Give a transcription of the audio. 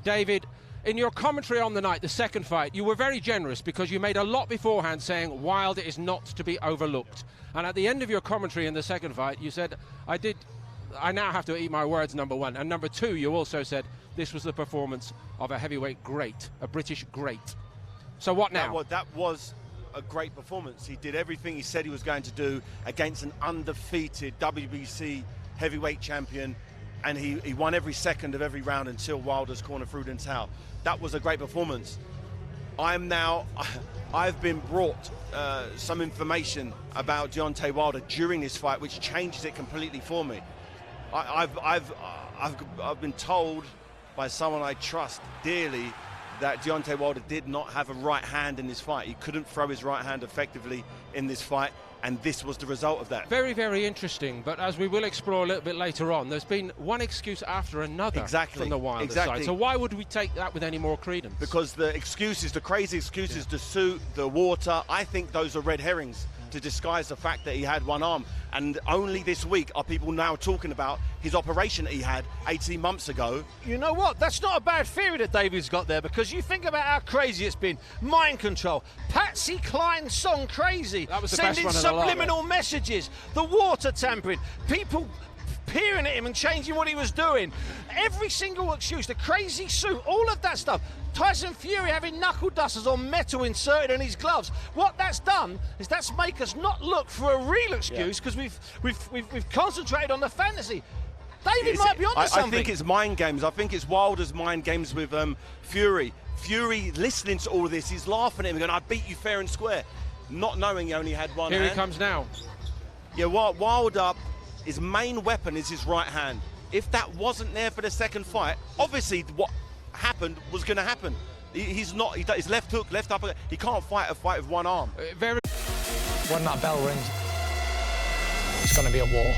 David, in your commentary on the night, the second fight, you were very generous because you made a lot beforehand saying Wilder is not to be overlooked. And at the end of your commentary in the second fight, you said, I now have to eat my words, number one. And number two, you also said this was the performance of a heavyweight great, a British great. So what now? That was a great performance. He did everything he said he was going to do against an undefeated WBC heavyweight champion, and he won every second of every round until Wilder's corner threw in towel. That was a great performance. I've been brought some information about Deontay Wilder during this fight, which changes it completely for me. I've been told by someone I trust dearly that Deontay Wilder did not have a right hand in this fight. He couldn't throw his right hand effectively in this fight, and this was the result of that. Very, very interesting, but as we will explore a little bit later on, there's been one excuse after another from the Wilder side. So why would we take that with any more credence? Because the excuses, the crazy excuses, the suit, the water, I think those are red herrings to disguise the fact that he had one arm. And only this week are people now talking about his operation that he had 18 months ago. You know what? That's not a bad theory that David's got there, because you think about how crazy it's been. Mind control. Patsy Cline's song Crazy. That was the sending best one of the lot, subliminal messages. The water tampering. People peering at him and changing what he was doing. Every single excuse, the crazy suit, all of that stuff. Tyson Fury having knuckle dusters or metal inserted in his gloves. What that's done is that's make us not look for a real excuse, because we've concentrated on the fantasy. David might be onto something. I think it's mind games. I think it's Wilder's mind games with Fury. Fury listening to all of this, he's laughing at him going, I beat you fair and square, not knowing he only had one hand. Here he comes now. Yeah, Wilder, his main weapon is his right hand. If that wasn't there for the second fight, obviously what happened was going to happen. He's left hook, left upper. He can't fight a fight with one arm. When that bell rings, it's going to be a war.